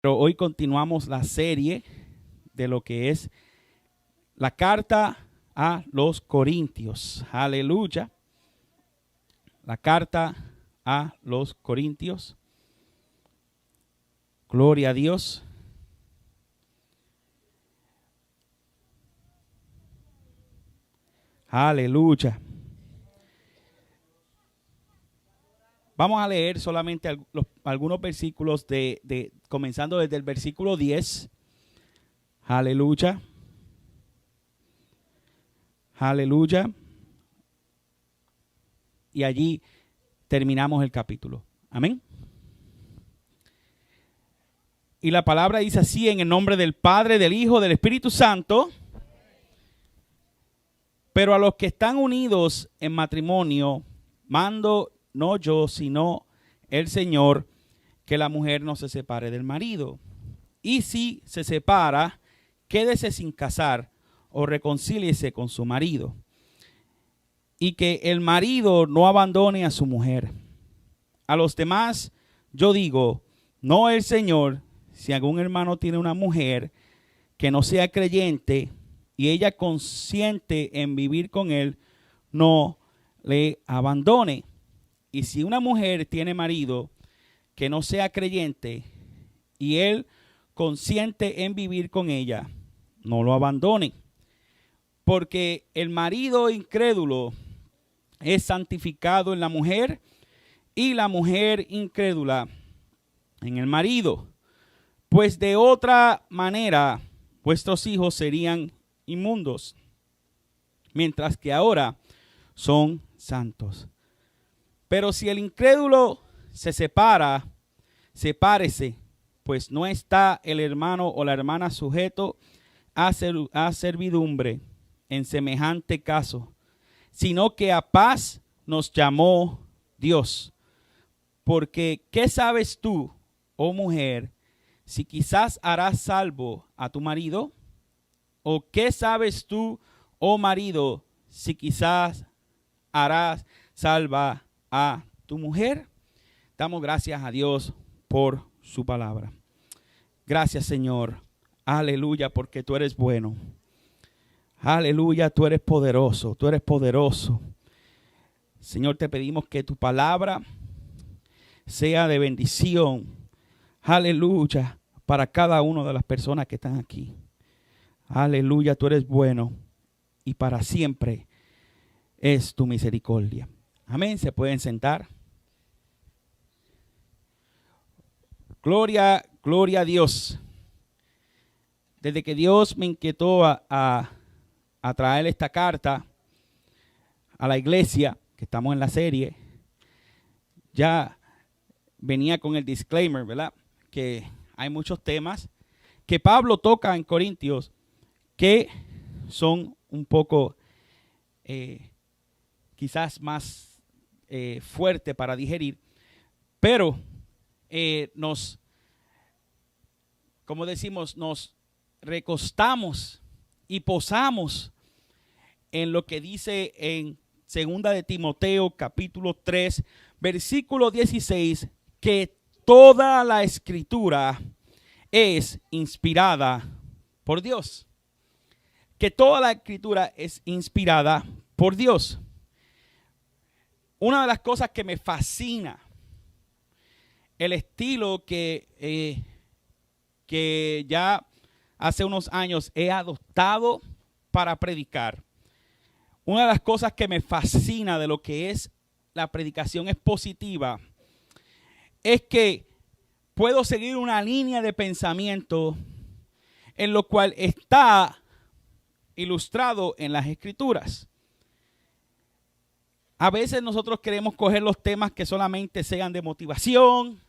Pero hoy continuamos la serie de lo que es la carta a los Corintios. Aleluya. La carta a los Corintios. Gloria a Dios. Aleluya. Vamos a leer solamente algunos versículos comenzando desde el versículo 10. Aleluya. Aleluya. Y allí terminamos el capítulo. Amén. Y la palabra dice así: en el nombre del Padre, del Hijo, del Espíritu Santo. Pero a los que están unidos en matrimonio, mando no yo, sino el Señor, que la mujer no se separe del marido. Y si se separa, quédese sin casar o reconcíliese con su marido. Y que el marido no abandone a su mujer. A los demás yo digo, no el Señor, si algún hermano tiene una mujer que no sea creyente y ella consiente en vivir con él, no le abandone. Y si una mujer tiene marido que no sea creyente y él consiente en vivir con ella, no lo abandone. Porque el marido incrédulo es santificado en la mujer y la mujer incrédula en el marido. Pues de otra manera vuestros hijos serían inmundos, mientras que ahora son santos. Pero si el incrédulo se separa, sepárese, pues no está el hermano o la hermana sujeto a servidumbre en semejante caso, sino que a paz nos llamó Dios. Porque, ¿qué sabes tú, oh mujer, si quizás harás salvo a tu marido? ¿O qué sabes tú, oh marido, si quizás harás salva a tu mujer? Damos gracias a Dios por su palabra. Gracias, Señor. Aleluya, porque tú eres bueno. Aleluya, tú eres poderoso, tú eres poderoso. Señor, te pedimos que tu palabra sea de bendición. Aleluya, para cada una de las personas que están aquí. Aleluya, tú eres bueno y para siempre es tu misericordia. Amén, se pueden sentar. Gloria a Dios. Desde que Dios me inquietó a traer esta carta a la iglesia, que estamos en la serie, ya venía con el disclaimer, ¿verdad? Que hay muchos temas que Pablo toca en Corintios que son un poco quizás más fuerte para digerir, pero como decimos, nos recostamos y posamos en lo que dice en 2 de Timoteo capítulo 3 versículo 16, que toda la escritura es inspirada por Dios. Que toda la escritura es inspirada por Dios. Una de las cosas que me fascina, el estilo que ya hace unos años he adoptado para predicar. Una de las cosas que me fascina de lo que es la predicación expositiva es que puedo seguir una línea de pensamiento en lo cual está ilustrado en las escrituras. A veces nosotros queremos coger los temas que solamente sean de motivación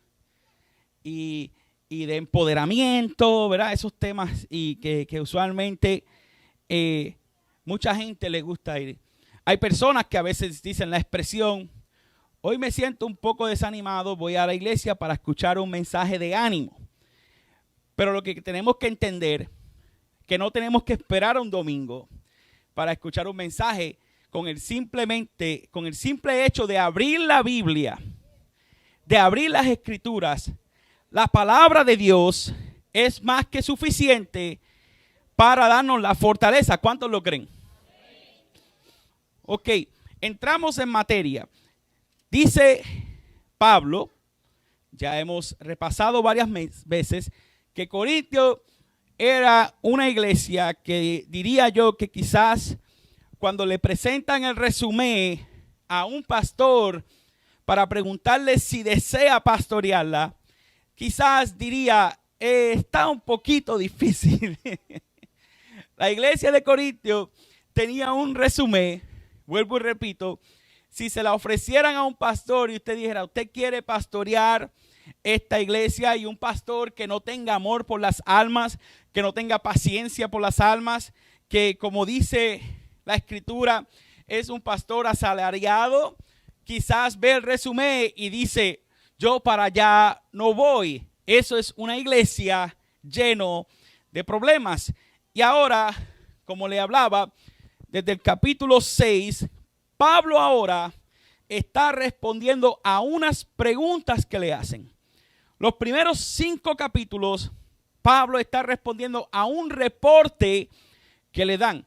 y de empoderamiento, ¿verdad? Esos temas y que usualmente mucha gente le gusta ir. Hay personas que a veces dicen la expresión, hoy me siento un poco desanimado, voy a la iglesia para escuchar un mensaje de ánimo. Pero lo que tenemos que entender, que no tenemos que esperar un domingo para escuchar un mensaje con el simple hecho de abrir la Biblia, de abrir las escrituras, la palabra de Dios es más que suficiente para darnos la fortaleza. ¿Cuántos lo creen? Ok, entramos en materia. Dice Pablo, ya hemos repasado varias veces, que Corintio era una iglesia que diría yo que quizás cuando le presentan el resumen a un pastor para preguntarle si desea pastorearla, quizás diría, está un poquito difícil. La iglesia de Corintio tenía un resumen, vuelvo y repito, si se la ofrecieran a un pastor y usted dijera, usted quiere pastorear esta iglesia, y un pastor que no tenga amor por las almas, que no tenga paciencia por las almas, que como dice la escritura, es un pastor asalariado, quizás ve el resumen y dice, yo para allá no voy. Eso es una iglesia lleno de problemas. Y ahora, como le hablaba, desde el capítulo 6, Pablo ahora está respondiendo a unas preguntas que le hacen. Los primeros 5 capítulos, Pablo está respondiendo a un reporte que le dan.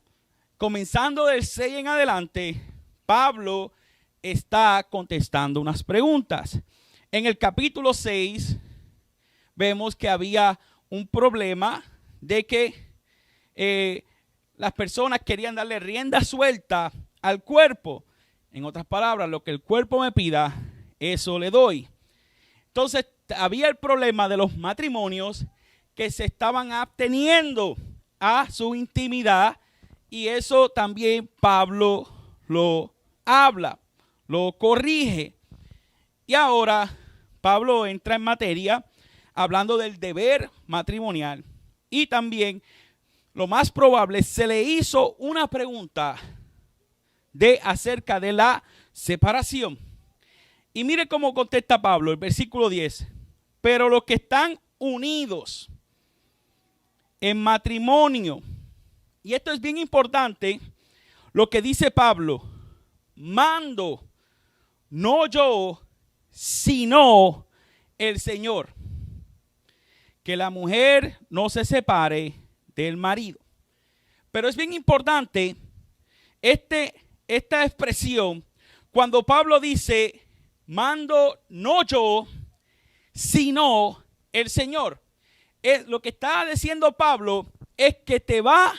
Comenzando del 6 en adelante, Pablo está contestando unas preguntas. En el capítulo 6 vemos que había un problema de que las personas querían darle rienda suelta al cuerpo. En otras palabras, lo que el cuerpo me pida, eso le doy. Entonces, había el problema de los matrimonios que se estaban absteniendo a su intimidad, y eso también Pablo lo habla, lo corrige. Y ahora Pablo entra en materia hablando del deber matrimonial, y también lo más probable se le hizo una pregunta acerca de la separación. Y mire cómo contesta Pablo, el versículo 10. Pero los que están unidos en matrimonio, y esto es bien importante, lo que dice Pablo, mando, no yo, sino el Señor, que la mujer no se separe del marido. Pero es bien importante esta expresión, cuando Pablo dice, mando no yo, sino el Señor. Lo que está diciendo Pablo es que te va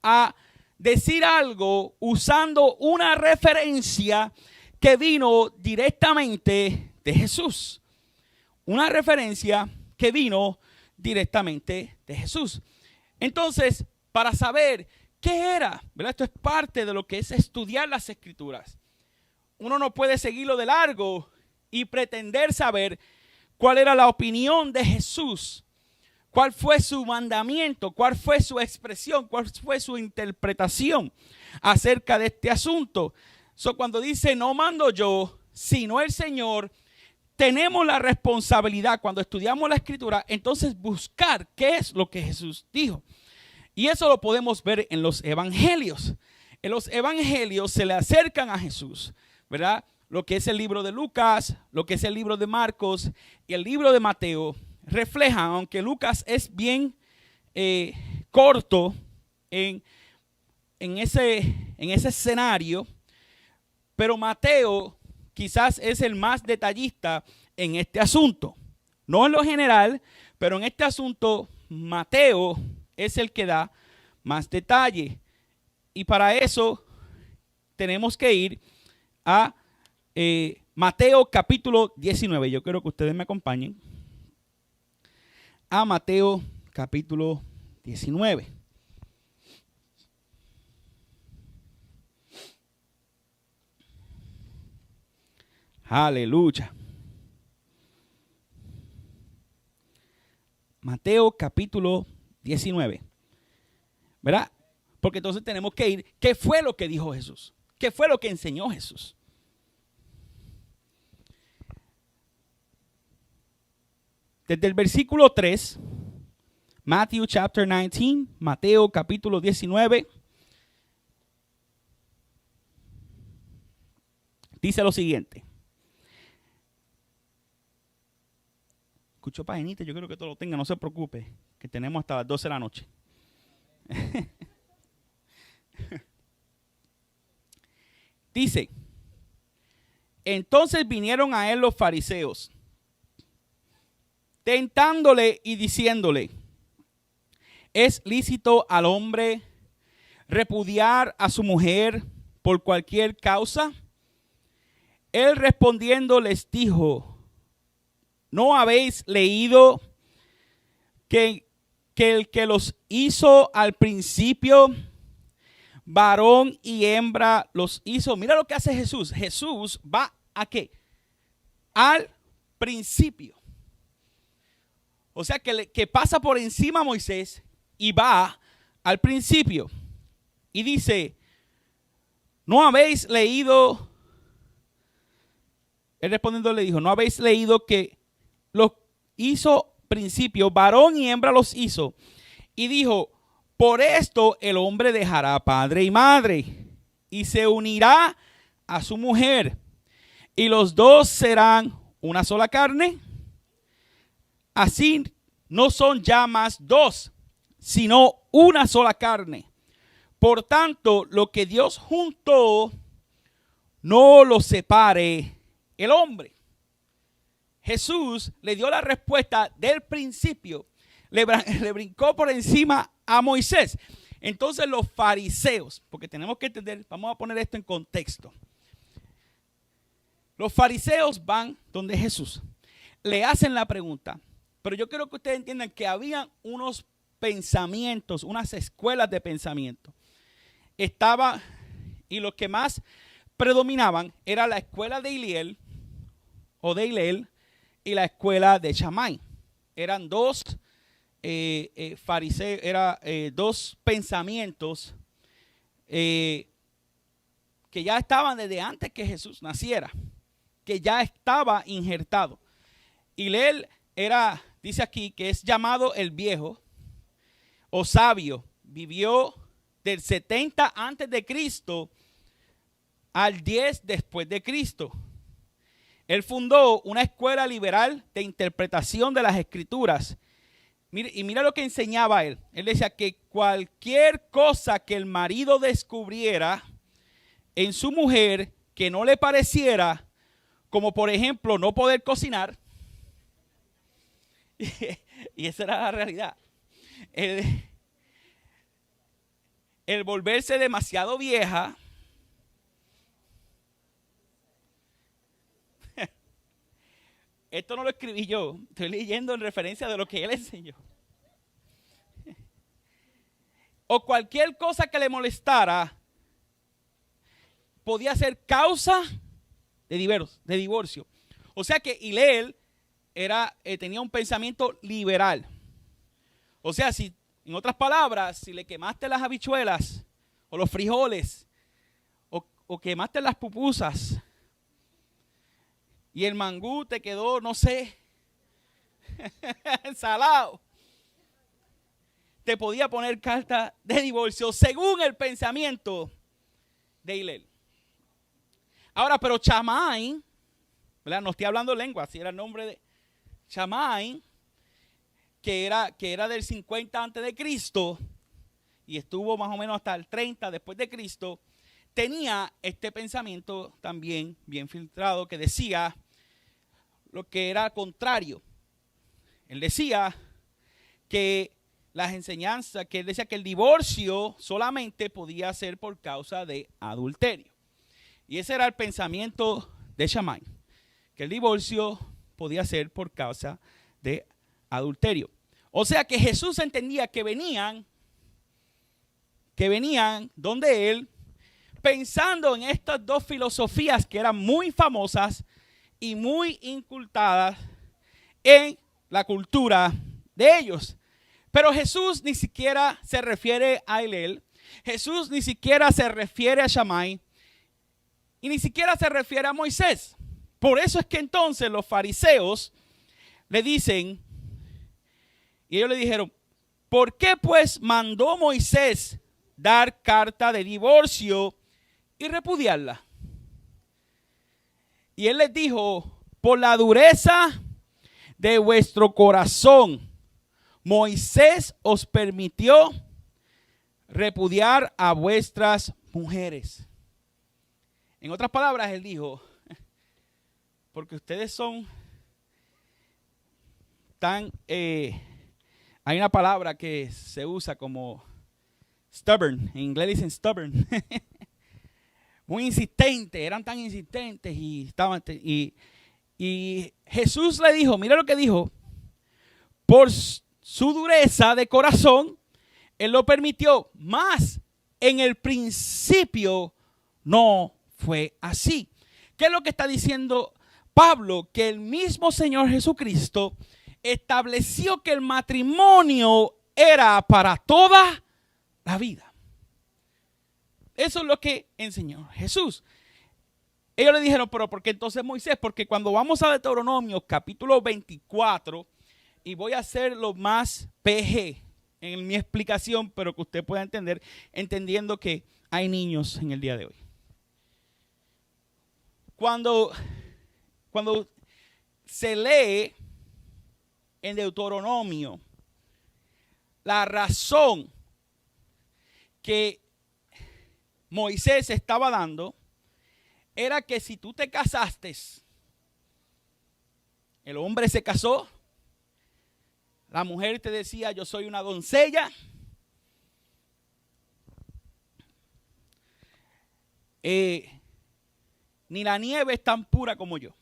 a decir algo usando una referencia que vino directamente de Jesús. Una referencia que vino directamente de Jesús. Entonces, para saber qué era, ¿verdad? Esto es parte de lo que es estudiar las Escrituras. Uno no puede seguirlo de largo y pretender saber cuál era la opinión de Jesús, cuál fue su mandamiento, cuál fue su expresión, cuál fue su interpretación acerca de este asunto. Cuando dice no mando yo, sino el Señor, tenemos la responsabilidad cuando estudiamos la Escritura, entonces buscar qué es lo que Jesús dijo. Y eso lo podemos ver en los evangelios. En los evangelios se le acercan a Jesús, ¿verdad? Lo que es el libro de Lucas, lo que es el libro de Marcos y el libro de Mateo reflejan, aunque Lucas es bien corto en ese escenario, pero Mateo quizás es el más detallista en este asunto. No en lo general, pero en este asunto Mateo es el que da más detalle. Y para eso tenemos que ir a Mateo capítulo 19. Yo quiero que ustedes me acompañen a Mateo capítulo 19. Aleluya. Mateo capítulo 19. ¿Verdad? Porque entonces tenemos que ir. ¿Qué fue lo que dijo Jesús? ¿Qué fue lo que enseñó Jesús? Desde el versículo 3, Matthew chapter 19, Mateo capítulo 19, dice lo siguiente. escuchó paginita, yo creo que todo lo tenga, no se preocupe, que tenemos hasta las 12 de la noche. Dice, entonces vinieron a él los fariseos, tentándole y diciéndole, ¿es lícito al hombre repudiar a su mujer por cualquier causa? Él respondiendo les dijo, ¿no habéis leído que el que los hizo al principio, varón y hembra los hizo? Mira lo que hace Jesús. Jesús va ¿a qué? Al principio. O sea que pasa por encima a Moisés y va al principio. Y dice, ¿no habéis leído? Él respondiendo le dijo, ¿no habéis leído que los hizo principio, varón y hembra los hizo? Y dijo, por esto el hombre dejará padre y madre y se unirá a su mujer y los dos serán una sola carne. Así no son ya más dos, sino una sola carne. Por tanto, lo que Dios juntó, no lo separe el hombre. Jesús le dio la respuesta del principio. Le brincó por encima a Moisés. Entonces los fariseos, porque tenemos que entender, vamos a poner esto en contexto. Los fariseos van donde Jesús, le hacen la pregunta, pero yo quiero que ustedes entiendan que había unos pensamientos, unas escuelas de pensamiento. Y los que más predominaban era la escuela de Hillel y la escuela de Shammai. Eran dos fariseos, dos pensamientos que ya estaban desde antes que Jesús naciera, que ya estaba injertado. Hillel dice aquí que es llamado el viejo o sabio, vivió del 70 antes de Cristo al 10 después de Cristo. Él fundó una escuela liberal de interpretación de las escrituras. Y mira lo que enseñaba él. Él decía que cualquier cosa que el marido descubriera en su mujer que no le pareciera, como por ejemplo no poder cocinar, y esa era la realidad, el volverse demasiado vieja, esto no lo escribí yo, estoy leyendo en referencia de lo que él enseñó, o cualquier cosa que le molestara, podía ser causa de divorcio. O sea que Hillel tenía un pensamiento liberal. O sea, en otras palabras, si le quemaste las habichuelas o los frijoles o quemaste las pupusas y el mangú te quedó, no sé, salado, te podía poner carta de divorcio según el pensamiento de Hillel. Ahora, pero Shammai, ¿verdad? No estoy hablando lengua, así era el nombre de Shammai, que era del 50 antes de Cristo y estuvo más o menos hasta el 30 después de Cristo, tenía este pensamiento también bien filtrado que decía lo que era contrario. Él decía que las enseñanzas, que él decía que el divorcio solamente podía ser por causa de adulterio. Y ese era el pensamiento de Shammai, que el divorcio podía ser por causa de adulterio. O sea que Jesús entendía que venían donde él, pensando en estas dos filosofías que eran muy famosas y muy incultadas en la cultura de ellos. Pero Jesús ni siquiera se refiere a Hillel, Jesús ni siquiera se refiere a Shammai y ni siquiera se refiere a Moisés. Por eso es que entonces los fariseos le dicen, y ellos le dijeron, ¿por qué pues mandó Moisés dar carta de divorcio y repudiarla? Y él les dijo, por la dureza de vuestro corazón, Moisés os permitió repudiar a vuestras mujeres. En otras palabras, él dijo, porque ustedes son tan, hay una palabra que se usa como stubborn, en inglés dicen stubborn, muy insistentes, eran tan insistentes y Jesús le dijo, mira lo que dijo, por su dureza de corazón, él lo permitió, mas en el principio no fue así. ¿Qué es lo que está diciendo Pablo? Que el mismo Señor Jesucristo estableció que el matrimonio era para toda la vida. Eso es lo que enseñó Jesús. Ellos le dijeron, pero ¿por qué entonces Moisés? Porque cuando vamos a Deuteronomio capítulo 24, y voy a hacer lo más PG en mi explicación, pero que usted pueda entender, entendiendo que hay niños en el día de hoy. Cuando se lee en Deuteronomio la razón que Moisés estaba dando era que si tú te casaste, el hombre se casó, la mujer te decía, yo soy una doncella, ni la nieve es tan pura como yo.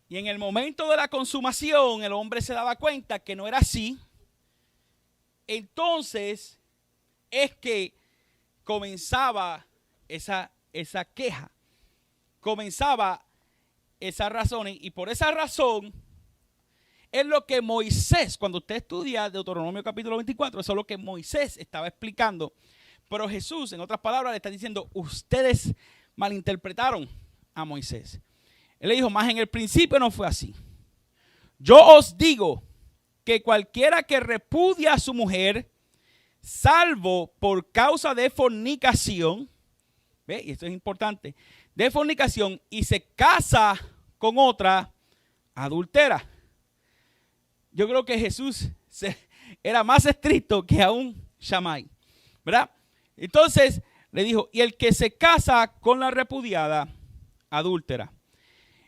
Y en el momento de la consumación, el hombre se daba cuenta que no era así. Entonces es que comenzaba esa queja, comenzaba esas razones, y por esa razón es lo que Moisés, cuando usted estudia Deuteronomio capítulo 24, eso es lo que Moisés estaba explicando. Pero Jesús, en otras palabras, le está diciendo, ustedes malinterpretaron a Moisés. Él le dijo, más en el principio no fue así. Yo os digo que cualquiera que repudia a su mujer, salvo por causa de fornicación, ¿ve? Y esto es importante, de fornicación, y se casa con otra, adultera. Yo creo que Jesús era más estricto que aún Shammai, ¿verdad? Entonces le dijo, y el que se casa con la repudiada, adúltera.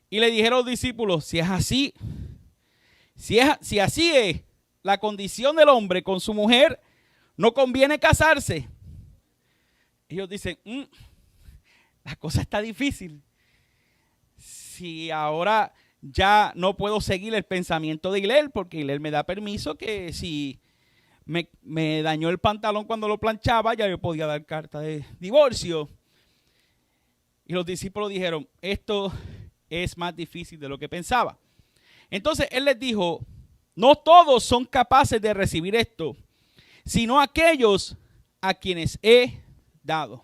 Y le dijeron los discípulos, si es así, si así es la condición del hombre con su mujer, no conviene casarse. Ellos dicen, la cosa está difícil. Si ahora ya no puedo seguir el pensamiento de Hillel, porque Hillel me da permiso que si me dañó el pantalón cuando lo planchaba, ya yo podía dar carta de divorcio. Y los discípulos dijeron, esto es más difícil de lo que pensaba. Entonces él les dijo, no todos son capaces de recibir esto, sino aquellos a quienes he dado.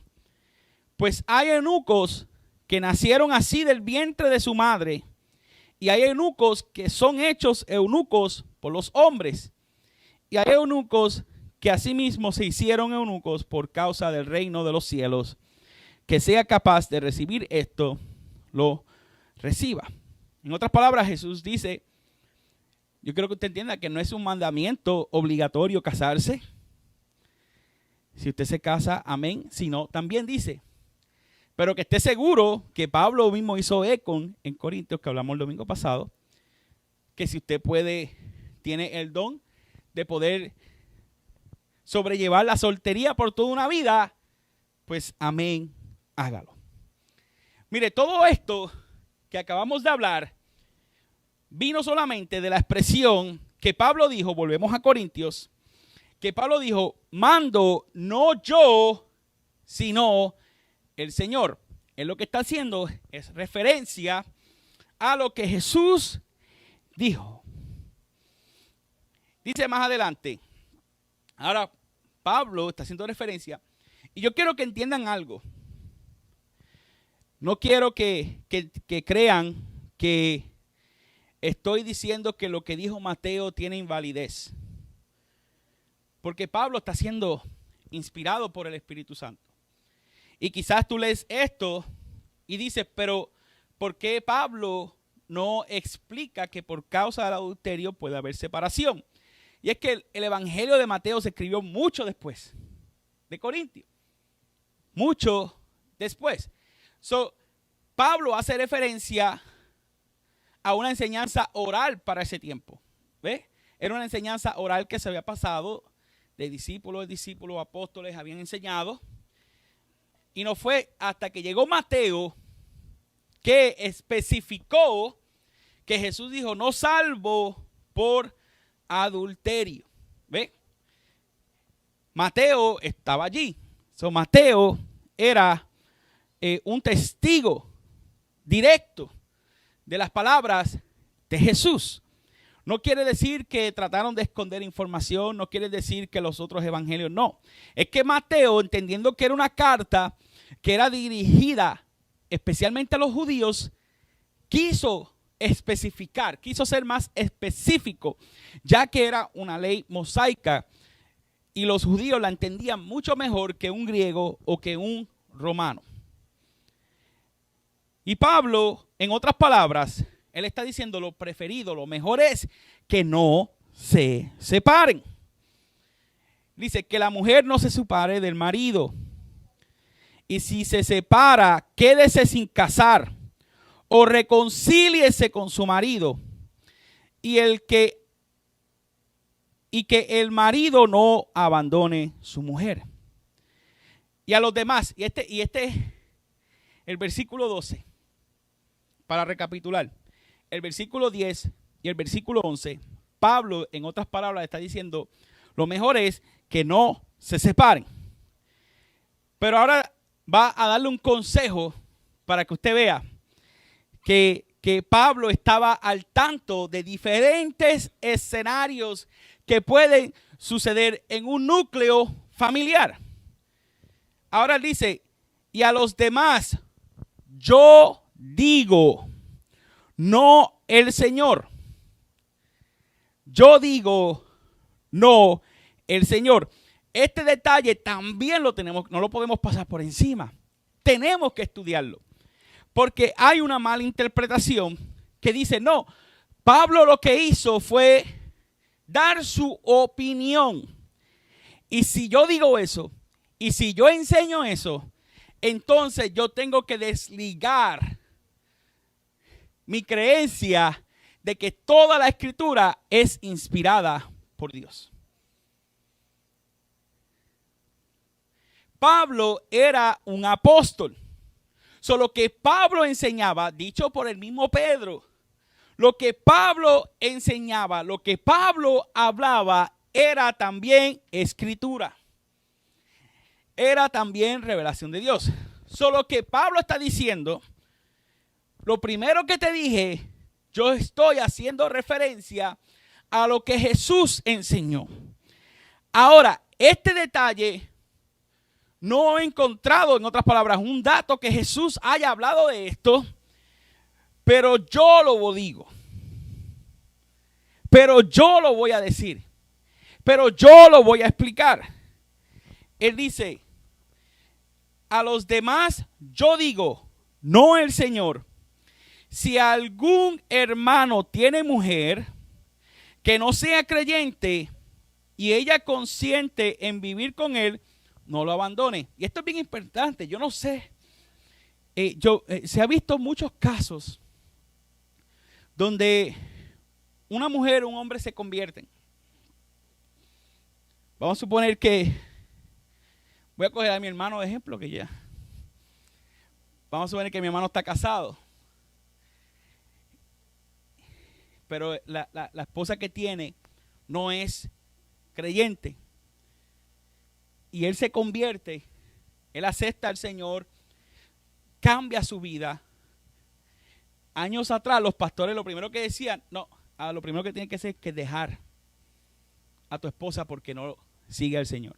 Pues hay eunucos que nacieron así del vientre de su madre, y hay eunucos que son hechos eunucos por los hombres, y hay eunucos que asimismo se hicieron eunucos por causa del reino de los cielos. Que sea capaz de recibir esto, lo reciba. En otras palabras, Jesús dice, yo quiero que usted entienda que no es un mandamiento obligatorio casarse. Si usted se casa, amén. Si no, también dice. Pero que esté seguro que Pablo mismo hizo eco en Corintios, que hablamos el domingo pasado, que si usted tiene el don de poder sobrellevar la soltería por toda una vida, pues amén, hágalo. Mire, todo esto que acabamos de hablar vino solamente de la expresión que Pablo dijo, volvemos a Corintios, que Pablo dijo, mando no yo, sino el Señor. Él lo que está haciendo es referencia a lo que Jesús dijo. Dice más adelante, ahora Pablo está haciendo referencia, y yo quiero que entiendan algo. No quiero que crean que estoy diciendo que lo que dijo Mateo tiene invalidez. Porque Pablo está siendo inspirado por el Espíritu Santo. Y quizás tú lees esto y dices, pero ¿por qué Pablo no explica que por causa del adulterio puede haber separación? Y es que el Evangelio de Mateo se escribió mucho después de Corintios. Mucho después. Pablo hace referencia a una enseñanza oral para ese tiempo. ¿Ve? Era una enseñanza oral que se había pasado de discípulos, apóstoles habían enseñado. Y no fue hasta que llegó Mateo que especificó que Jesús dijo, no salvo por adulterio. ¿Ve? Mateo estaba allí. Mateo era un testigo directo de las palabras de Jesús. No quiere decir que trataron de esconder información, no quiere decir que los otros evangelios no. Es que Mateo, entendiendo que era una carta que era dirigida especialmente a los judíos, quiso especificar, quiso ser más específico, ya que era una ley mosaica y los judíos la entendían mucho mejor que un griego o que un romano. Y Pablo, en otras palabras, él está diciendo lo preferido, lo mejor es que no se separen. Dice que la mujer no se separe del marido. Y si se separa, quédese sin casar o reconcíliese con su marido. Y que el marido no abandone su mujer. Y a los demás, el versículo 12, para recapitular, el versículo 10 y el versículo 11, Pablo, en otras palabras, está diciendo, lo mejor es que no se separen. Pero ahora va a darle un consejo para que usted vea que Pablo estaba al tanto de diferentes escenarios que pueden suceder en un núcleo familiar. Ahora dice, y a los demás, yo digo, no el Señor. Yo digo, no el Señor. Este detalle también no lo podemos pasar por encima. Tenemos que estudiarlo. Porque hay una mala interpretación que dice, no, Pablo lo que hizo fue dar su opinión. Y si yo digo eso, y si yo enseño eso, entonces yo tengo que desligar mi creencia de que toda la escritura es inspirada por Dios. Pablo era un apóstol. Solo que Pablo enseñaba, dicho por el mismo Pedro, lo que Pablo enseñaba, lo que Pablo hablaba, era también escritura. Era también revelación de Dios. Solo que Pablo está diciendo, lo primero que te dije, yo estoy haciendo referencia a lo que Jesús enseñó. Ahora, este detalle, no he encontrado, en otras palabras, un dato que Jesús haya hablado de esto, pero yo lo digo. Pero yo lo voy a decir. Pero yo lo voy a explicar. Él dice, a los demás yo digo, no el Señor. Si algún hermano tiene mujer que no sea creyente y ella consiente en vivir con él, no lo abandone. Y esto es bien importante. Yo no sé. Se ha visto muchos casos donde una mujer o un hombre se convierten. Vamos a suponer que, voy a coger a mi hermano de ejemplo que ya. Vamos a suponer que mi hermano está casado. Pero la esposa que tiene no es creyente. Y él se convierte, él acepta al Señor, cambia su vida. Años atrás los pastores lo primero que decían, no, lo primero que tienen que hacer es que dejar a tu esposa porque no sigue al Señor.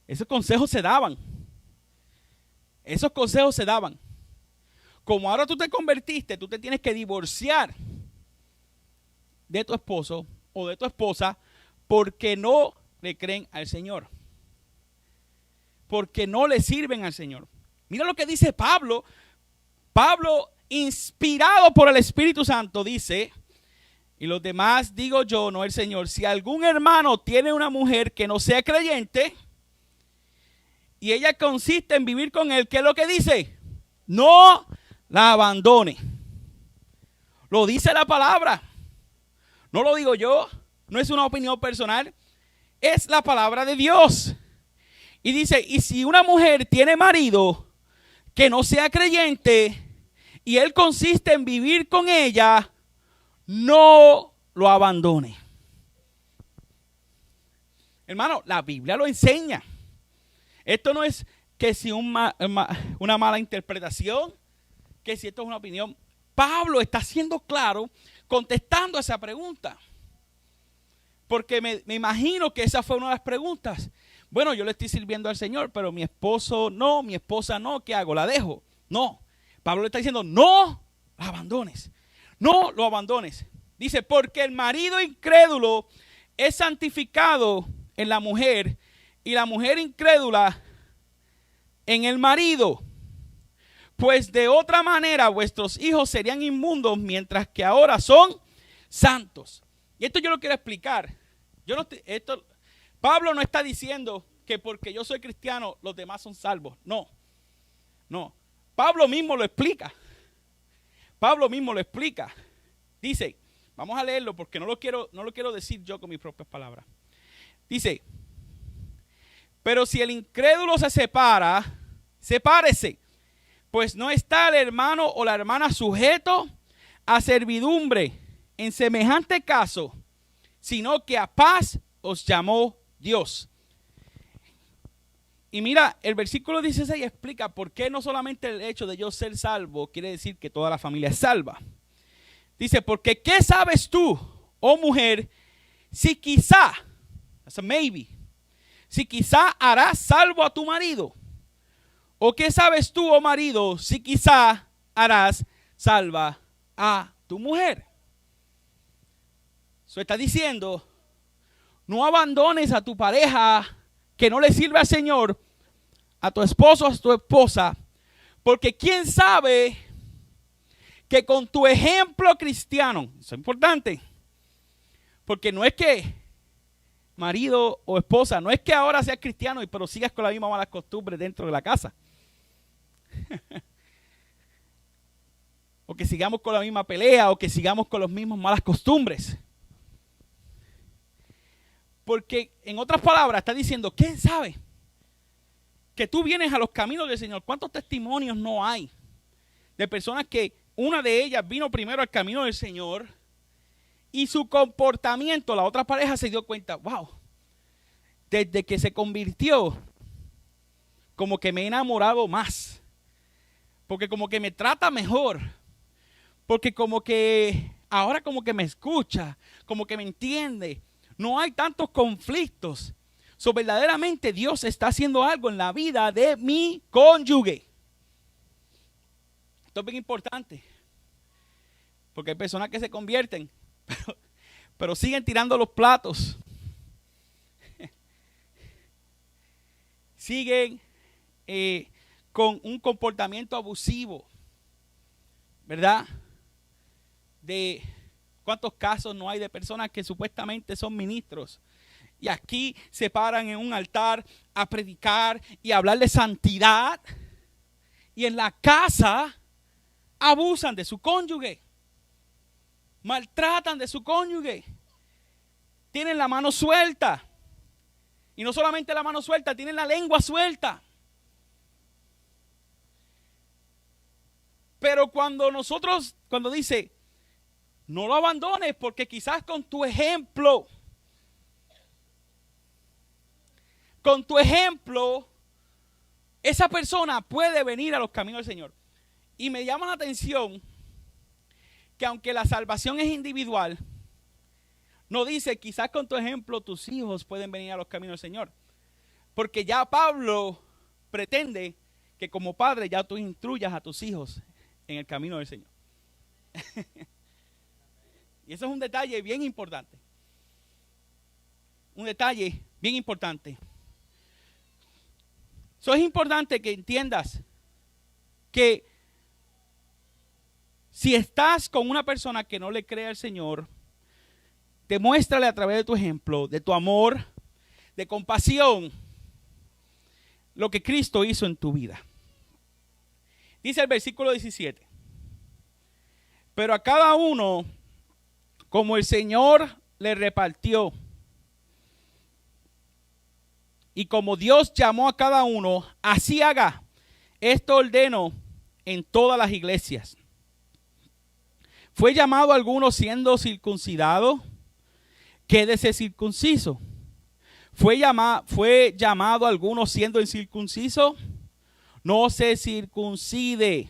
Esos consejos se daban. Esos consejos se daban. Como ahora tú te convertiste, tú te tienes que divorciar de tu esposo o de tu esposa porque no le creen al Señor. Porque no le sirven al Señor. Mira lo que dice Pablo. Pablo, inspirado por el Espíritu Santo, dice, y los demás digo yo, no el Señor, si algún hermano tiene una mujer que no sea creyente y ella consiste en vivir con él, ¿qué es lo que dice? No la abandone. Lo dice la palabra. No lo digo yo, no es una opinión personal, es la palabra de Dios. Y dice, y si una mujer tiene marido que no sea creyente y él consiste en vivir con ella, no lo abandone. Hermano, la Biblia lo enseña. Esto no es que si una mala interpretación, que si esto es una opinión. Pablo está siendo claro contestando esa pregunta. Porque me imagino que esa fue una de las preguntas. Bueno, yo le estoy sirviendo al Señor, pero mi esposo no, mi esposa no, ¿qué hago? ¿La dejo? No. Pablo le está diciendo, no la abandones. No lo abandones. Dice, porque el marido incrédulo es santificado en la mujer y la mujer incrédula en el marido. Pues de otra manera vuestros hijos serían inmundos mientras que ahora son santos. Y esto yo lo quiero explicar. Pablo no está diciendo que porque yo soy cristiano los demás son salvos. No. Pablo mismo lo explica. Dice, vamos a leerlo porque no lo quiero decir yo con mis propias palabras. Dice, pero si el incrédulo se separa, sepárese, pues no está el hermano o la hermana sujeto a servidumbre en semejante caso, sino que a paz os llamó Dios. Y mira, el versículo 16 explica por qué no solamente el hecho de yo ser salvo quiere decir que toda la familia es salva. Dice, porque ¿qué sabes tú, oh mujer, si quizá, that's a maybe, si quizá harás salvo a tu marido? ¿O qué sabes tú, oh marido, si quizá harás salva a tu mujer? Eso está diciendo, no abandones a tu pareja que no le sirve al Señor, a tu esposo o a tu esposa, porque quién sabe que con tu ejemplo cristiano, eso es importante, porque no es que marido o esposa, no es que ahora seas cristiano pero sigas con la misma mala costumbre dentro de la casa. O que sigamos con la misma pelea, o que sigamos con las mismas malas costumbres. Porque en otras palabras está diciendo, ¿quién sabe? Que tú vienes a los caminos del Señor. ¿Cuántos testimonios no hay de personas que una de ellas vino primero al camino del Señor y su comportamiento, la otra pareja se dio cuenta, wow, desde que se convirtió, como que me he enamorado más, porque como que me trata mejor, porque como que ahora como que me escucha, como que me entiende, no hay tantos conflictos. So, verdaderamente Dios está haciendo algo en la vida de mi cónyuge. Esto es bien importante, porque hay personas que se convierten, pero siguen tirando los platos. Siguen con un comportamiento abusivo, ¿verdad? De cuántos casos no hay de personas que supuestamente son ministros y aquí se paran en un altar a predicar y a hablar de santidad y en la casa abusan de su cónyuge, maltratan de su cónyuge, tienen la mano suelta. Y no solamente la mano suelta, tienen la lengua suelta. Pero cuando dice, no lo abandones, porque quizás con tu ejemplo, esa persona puede venir a los caminos del Señor. Y me llama la atención que aunque la salvación es individual, no dice, quizás con tu ejemplo tus hijos pueden venir a los caminos del Señor. Porque ya Pablo pretende que como padre ya tú instruyas a tus hijos en el camino del Señor. Y eso es un detalle bien importante. Un detalle bien importante. Eso es importante que entiendas que Si estás con una persona que no le cree al Señor, demuéstrale a través de tu ejemplo, de tu amor, de compasión, lo que Cristo hizo en tu vida. Dice el versículo 17. Pero a cada uno, como el Señor le repartió, y como Dios llamó a cada uno, así haga. Esto ordeno en todas las iglesias. ¿Fue llamado alguno siendo circuncidado? Quédese circunciso. ¿Fue llamado alguno siendo incircunciso? No se circuncide.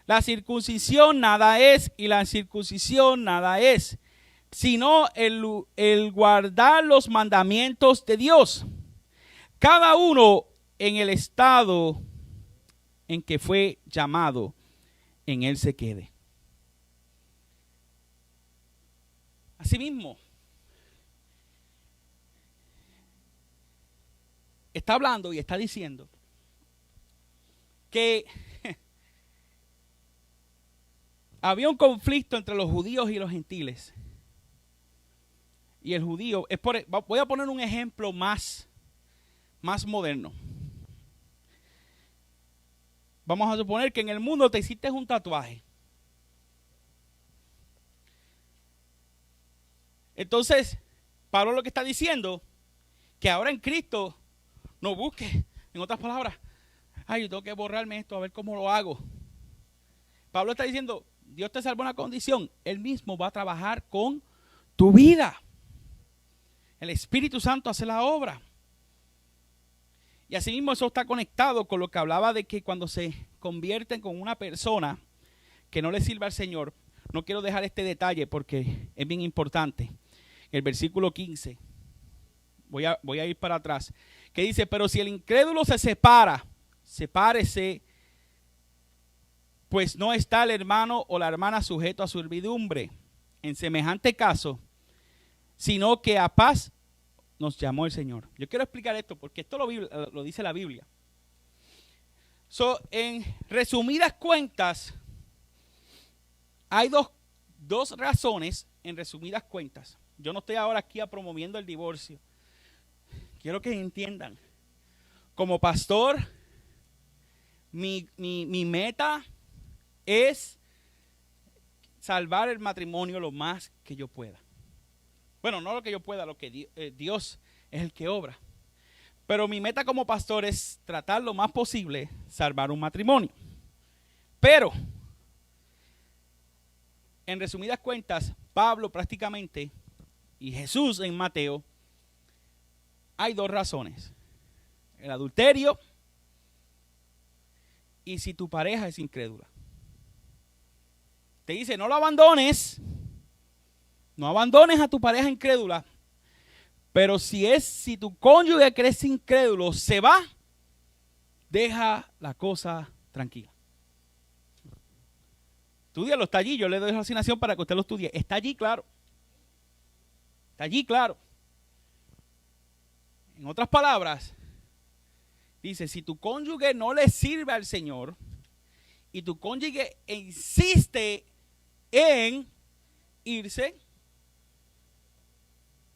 La circuncisión nada es y la incircuncisión nada es, sino el guardar los mandamientos de Dios. Cada uno en el estado en que fue llamado, en él se quede. Asimismo, está hablando y está diciendo que había un conflicto entre los judíos y los gentiles. Y el judío, voy a poner un ejemplo más moderno. Vamos a suponer que en el mundo te hiciste un tatuaje. Entonces, Pablo lo que está diciendo, que ahora en Cristo no busques, en otras palabras, yo tengo que borrarme esto, a ver cómo lo hago. Pablo está diciendo, Dios te salvó una condición, Él mismo va a trabajar con tu vida. El Espíritu Santo hace la obra. Y asimismo eso está conectado con lo que hablaba de que cuando se convierten con una persona que no le sirve al Señor, no quiero dejar este detalle porque es bien importante. El versículo 15, voy a ir para atrás, que dice, pero si el incrédulo se separa, sepárese, pues no está el hermano o la hermana sujeto a servidumbre. En semejante caso, sino que a paz nos llamó el Señor. Yo quiero explicar esto porque esto lo dice la Biblia. En resumidas cuentas, hay dos razones en resumidas cuentas. Yo no estoy ahora aquí promoviendo el divorcio. Quiero que entiendan. Como pastor, mi meta es salvar el matrimonio lo más que yo pueda. Bueno, no lo que yo pueda, lo que Dios es el que obra. Pero mi meta como pastor es tratar lo más posible salvar un matrimonio. Pero, en resumidas cuentas, Pablo prácticamente y Jesús en Mateo, hay dos razones. El adulterio y si tu pareja es incrédula. Te dice, no lo abandones. No abandones a tu pareja incrédula, pero si tu cónyuge que es incrédulo se va, deja la cosa tranquila. Estúdialo, está allí, yo le doy la asignación para que usted lo estudie. Está allí, claro. Está allí, claro. En otras palabras, dice, si tu cónyuge no le sirve al Señor y tu cónyuge insiste en irse,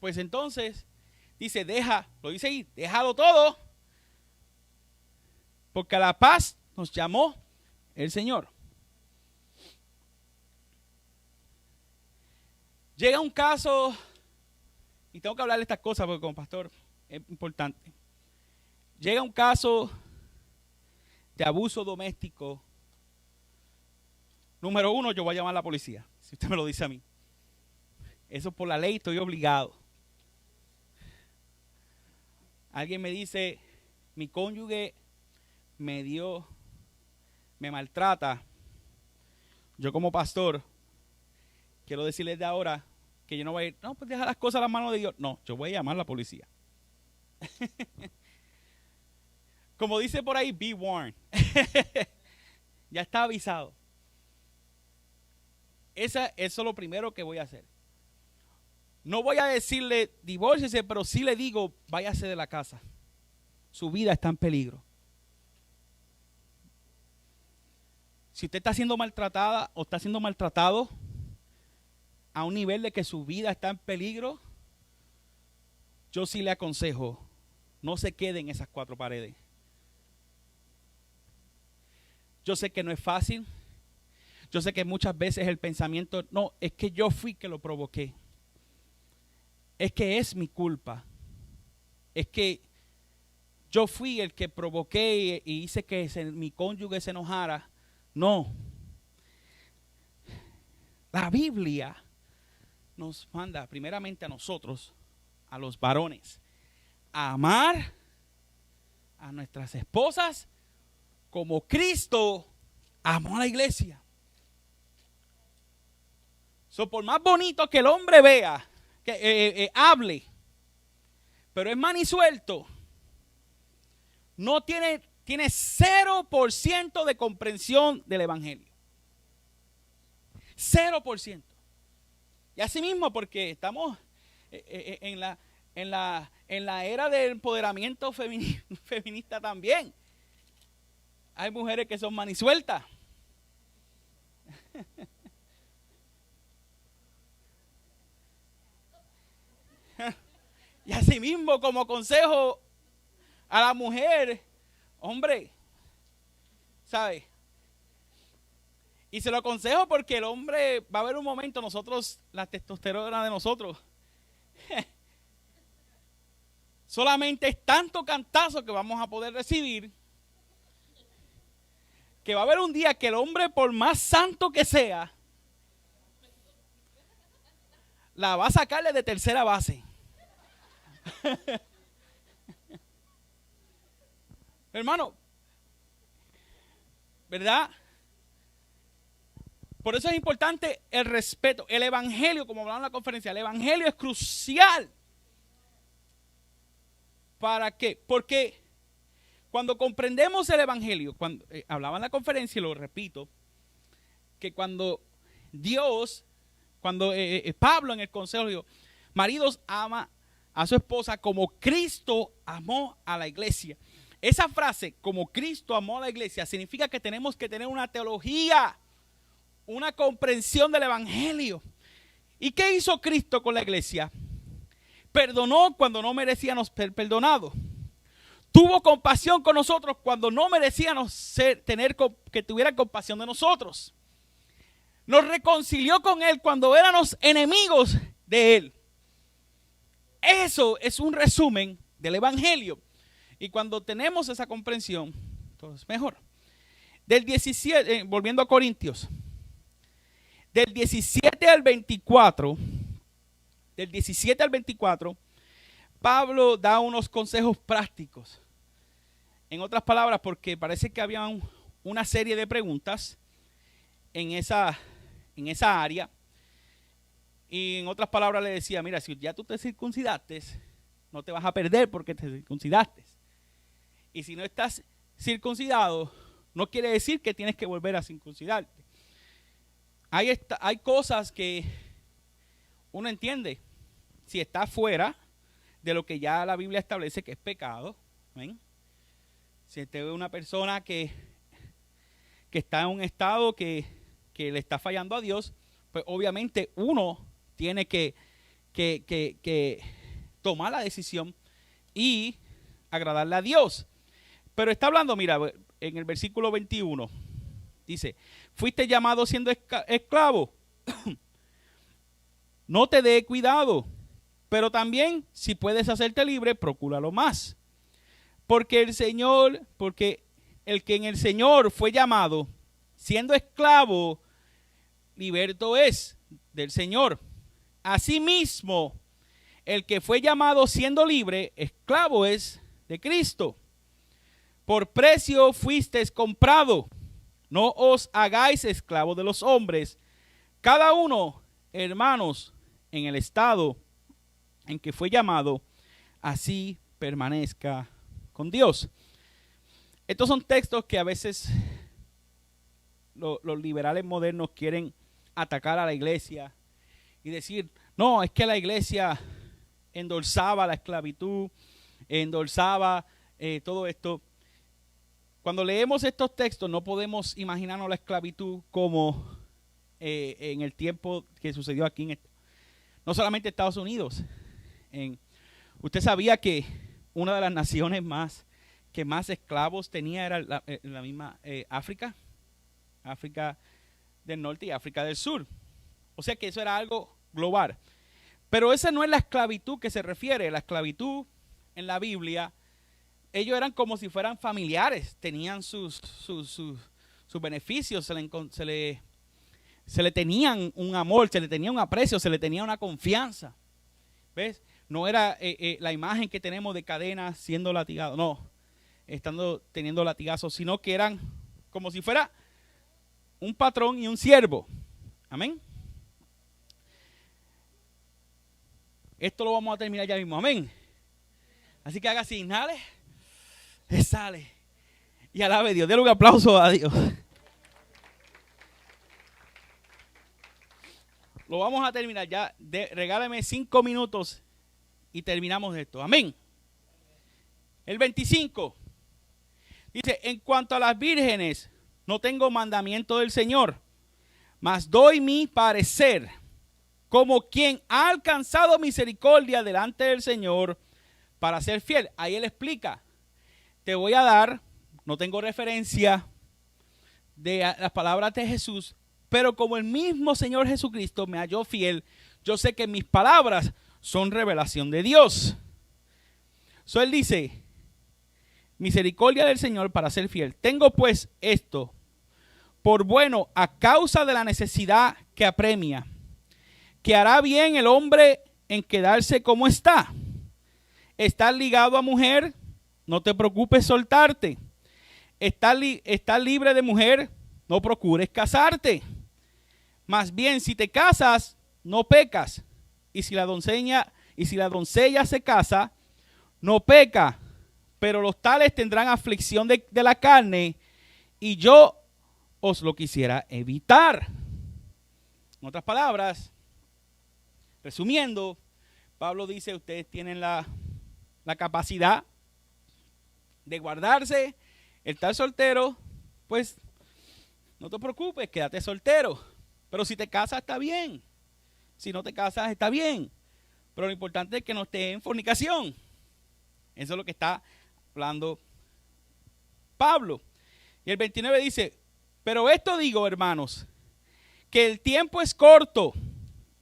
pues entonces, dice, lo dice ahí, déjalo todo, porque a la paz nos llamó el Señor. Llega un caso, y tengo que hablar de estas cosas porque como pastor es importante. Llega un caso de abuso doméstico. Número 1, yo voy a llamar a la policía, si usted me lo dice a mí. Eso por la ley estoy obligado. Alguien me dice, mi cónyuge me maltrata. Yo como pastor, quiero decirles de ahora que yo no voy a ir, no, pues deja las cosas a las manos de Dios. No, yo voy a llamar a la policía. Como dice por ahí, be warned. Ya está avisado. Eso es lo primero que voy a hacer. No voy a decirle divórciese, pero sí le digo, váyase de la casa. Su vida está en peligro. Si usted está siendo maltratada o está siendo maltratado a un nivel de que su vida está en peligro, yo sí le aconsejo, no se quede en esas cuatro paredes. Yo sé que no es fácil. Yo sé que muchas veces el pensamiento, no, es que yo fui que lo provoqué. Es que es mi culpa. Es que yo fui el que provoqué y hice que mi cónyuge se enojara. No. La Biblia nos manda primeramente a nosotros, a los varones, a amar a nuestras esposas como Cristo amó a la iglesia. Por más bonito que el hombre vea, que hable, pero es manisuelto, no tiene 0% de comprensión del evangelio. 0%. Y así mismo, porque estamos en la era del empoderamiento feminista también. Hay mujeres que son manisueltas. Y así mismo, como consejo a la mujer, hombre, ¿sabe? Y se lo aconsejo porque el hombre, va a haber un momento, nosotros, la testosterona de nosotros, solamente es tanto cantazo que vamos a poder recibir, que va a haber un día que el hombre, por más santo que sea, la va a sacarle de tercera base. Hermano, ¿verdad? Por eso es importante el respeto. El evangelio, como hablaba en la conferencia, el evangelio es crucial. ¿Para qué? Porque cuando comprendemos el evangelio, cuando hablaba en la conferencia y lo repito, que cuando Dios, cuando Pablo en el consejo dijo, maridos, ama a su esposa como Cristo amó a la iglesia. Esa frase, como Cristo amó a la iglesia, significa que tenemos que tener una teología, una comprensión del evangelio. ¿Y qué hizo Cristo con la iglesia? Perdonó cuando no merecíamos ser perdonados. Tuvo compasión con nosotros cuando no merecíamos que tuvieran compasión de nosotros. Nos reconcilió con Él cuando éramos enemigos de Él. Eso es un resumen del evangelio. Y cuando tenemos esa comprensión, todo es mejor. Del 17, volviendo a Corintios, del 17 al 24, Pablo da unos consejos prácticos. En otras palabras, porque parece que había una serie de preguntas en esa área. Y en otras palabras le decía, mira, si ya tú te circuncidaste, no te vas a perder porque te circuncidaste. Y si no estás circuncidado, no quiere decir que tienes que volver a circuncidarte. Hay cosas que uno entiende. Si está fuera de lo que ya la Biblia establece que es pecado, ¿ven? Si usted ve una persona que está en un estado que le está fallando a Dios, pues obviamente uno tiene que tomar la decisión y agradarle a Dios. Pero está hablando, mira, en el versículo 21, dice, fuiste llamado siendo esclavo, no te dé cuidado, pero también si puedes hacerte libre, procúralo más. Porque el que en el Señor fue llamado, siendo esclavo, liberto es del Señor. Asimismo, el que fue llamado siendo libre, esclavo es de Cristo. Por precio fuisteis comprado. No os hagáis esclavos de los hombres. Cada uno, hermanos, en el estado en que fue llamado, así permanezca con Dios. Estos son textos que a veces los liberales modernos quieren atacar a la iglesia y decir, no, es que la iglesia endulzaba la esclavitud, endulzaba todo esto. Cuando leemos estos textos no podemos imaginarnos la esclavitud como en el tiempo que sucedió aquí, no solamente en Estados Unidos. Usted sabía que una de las naciones que más esclavos tenía era la misma África del Norte y África del Sur. O sea que eso era algo global. Pero esa no es la esclavitud que se refiere. La esclavitud en la Biblia, ellos eran como si fueran familiares, tenían sus beneficios, se le tenían un amor, se le tenía un aprecio, se le tenía una confianza. ¿Ves? No era la imagen que tenemos de cadenas siendo latigados, no, teniendo latigazos, sino que eran como si fuera un patrón y un siervo. Amén. Esto lo vamos a terminar ya mismo. Amén. Así que haga así, inhale, exhale y alabe a Dios. Denle un aplauso a Dios. Lo vamos a terminar ya. Regálame 5 minutos y terminamos esto. Amén. El 25 dice: en cuanto a las vírgenes, no tengo mandamiento del Señor, mas doy mi parecer, como quien ha alcanzado misericordia delante del Señor para ser fiel. Ahí él explica: te voy a dar, no tengo referencia de las palabras de Jesús, pero como el mismo Señor Jesucristo me halló fiel, yo sé que mis palabras son revelación de Dios. So él dice: misericordia del Señor para ser fiel. Tengo pues esto por bueno a causa de la necesidad que apremia, que hará bien el hombre en quedarse como está. Estás ligado a mujer, no te preocupes soltarte. Estás libre de mujer, no procures casarte. Más bien, si te casas, no pecas. Y si la doncella se casa, no peca. Pero los tales tendrán aflicción de la carne, y yo os lo quisiera evitar. En otras palabras, resumiendo, Pablo dice: ustedes tienen la capacidad de guardarse, el estar soltero, pues no te preocupes, quédate soltero. Pero si te casas está bien, si no te casas está bien, pero lo importante es que no estés en fornicación. Eso es lo que está hablando Pablo. Y el 29 dice: pero esto digo, hermanos, que el tiempo es corto.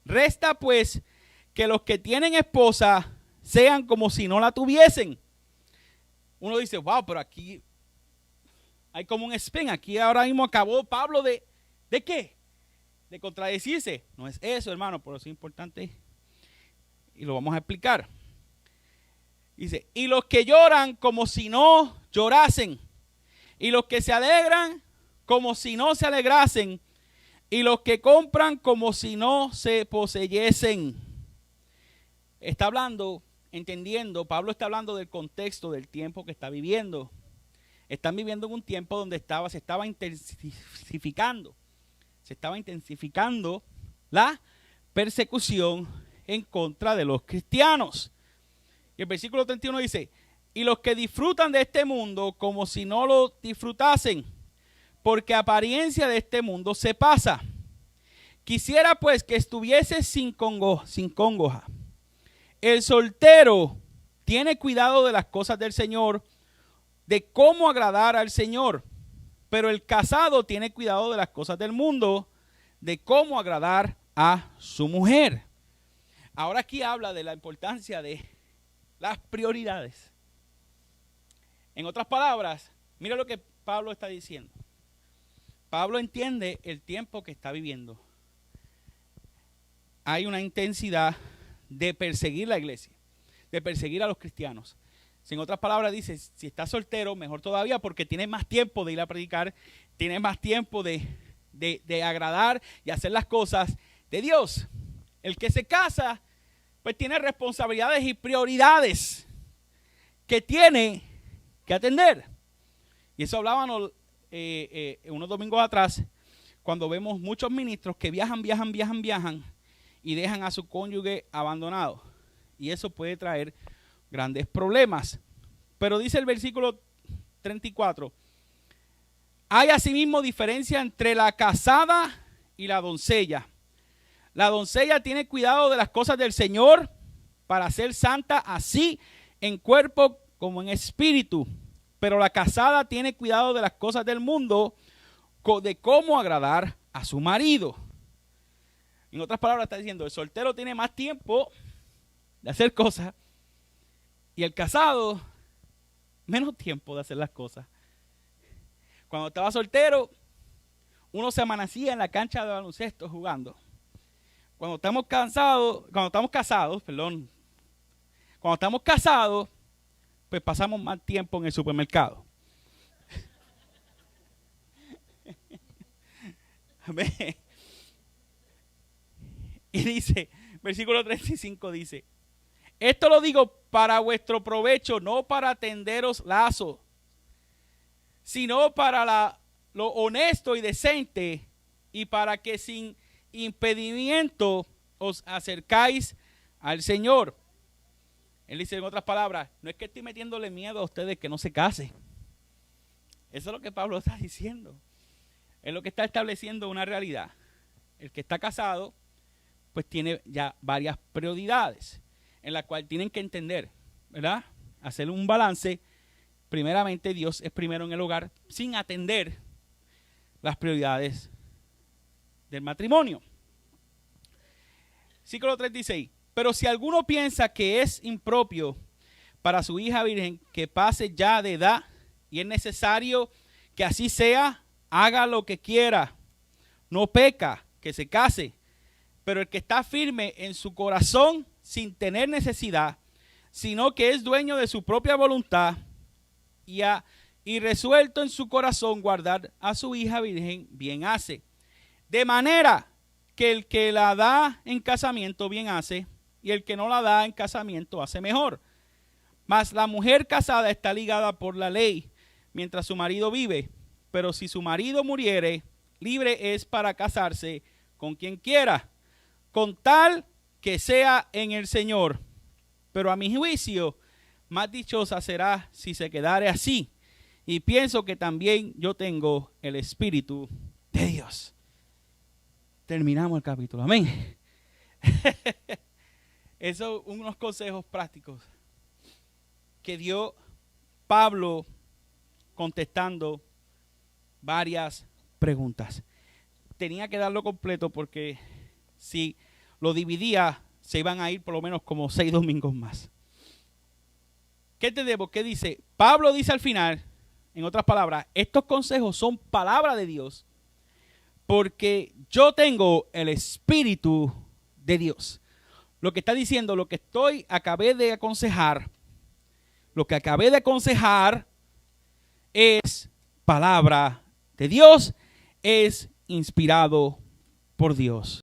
Resta pues que los que tienen esposa sean como si no la tuviesen. Uno dice: wow, pero aquí hay como un spin. Aquí ahora mismo acabó Pablo ¿de qué? De contradecirse. No es eso, hermano, pero es importante y lo vamos a explicar. Dice: y los que lloran como si no llorasen, y los que se alegran como si no se alegrasen, y los que compran como si no se poseyesen. Está hablando, entendiendo, Pablo está hablando del contexto del tiempo que está viviendo. Están viviendo en un tiempo donde se estaba intensificando la persecución en contra de los cristianos. Y el versículo 31 dice: y los que disfrutan de este mundo como si no lo disfrutasen, porque apariencia de este mundo se pasa. Quisiera pues que estuviese sin congoja. El soltero tiene cuidado de las cosas del Señor, de cómo agradar al Señor, pero el casado tiene cuidado de las cosas del mundo, de cómo agradar a su mujer. Ahora aquí habla de la importancia de las prioridades. En otras palabras, mira lo que Pablo está diciendo. Pablo entiende el tiempo que está viviendo. Hay una intensidad de perseguir la iglesia, de perseguir a los cristianos. En otras palabras dice: si estás soltero, mejor todavía, porque tienes más tiempo de ir a predicar, tienes más tiempo de agradar y hacer las cosas de Dios. El que se casa, pues tiene responsabilidades y prioridades que tiene que atender. Y eso hablábamos unos domingos atrás, cuando vemos muchos ministros que viajan y dejan a su cónyuge abandonado. Y eso puede traer grandes problemas. Pero dice el versículo 34: Hay asimismo diferencia entre la casada y la doncella. La doncella tiene cuidado de las cosas del Señor para ser santa así en cuerpo como en espíritu. Pero la casada tiene cuidado de las cosas del mundo, de cómo agradar a su marido. En otras palabras está diciendo, el soltero tiene más tiempo de hacer cosas y el casado menos tiempo de hacer las cosas. Cuando estaba soltero, uno se amanecía en la cancha de baloncesto jugando. Cuando estamos casados, pues pasamos más tiempo en el supermercado. Y dice, versículo 35 dice, esto lo digo para vuestro provecho, no para tenderos lazo, sino para lo honesto y decente, y para que sin impedimento os acercáis al Señor. Él dice en otras palabras, no es que estoy metiéndole miedo a ustedes que no se casen. Eso es lo que Pablo está diciendo. Es lo que está estableciendo una realidad. El que está casado, pues tiene ya varias prioridades en las cuales tienen que entender, ¿verdad? Hacer un balance. Primeramente, Dios es primero en el hogar, sin atender las prioridades del matrimonio. Versículo 36. Pero si alguno piensa que es impropio para su hija virgen que pase ya de edad y es necesario que así sea, haga lo que quiera, no peca, que se case. Pero el que está firme en su corazón sin tener necesidad, sino que es dueño de su propia voluntad y resuelto en su corazón guardar a su hija virgen, bien hace. De manera que el que la da en casamiento bien hace, y el que no la da en casamiento hace mejor. Mas la mujer casada está ligada por la ley mientras su marido vive. Pero si su marido muriere, libre es para casarse con quien quiera, con tal que sea en el Señor. Pero a mi juicio, más dichosa será si se quedare así. Y pienso que también yo tengo el Espíritu de Dios. Terminamos el capítulo. Amén. Esos son unos consejos prácticos que dio Pablo contestando varias preguntas. Tenía que darlo completo porque si lo dividía se iban a ir por lo menos como 6 domingos más. ¿Qué entendemos? ¿Qué dice? Pablo dice al final, en otras palabras, estos consejos son palabra de Dios porque yo tengo el Espíritu de Dios. Lo que está diciendo, lo que acabé de aconsejar es palabra de Dios, es inspirado por Dios.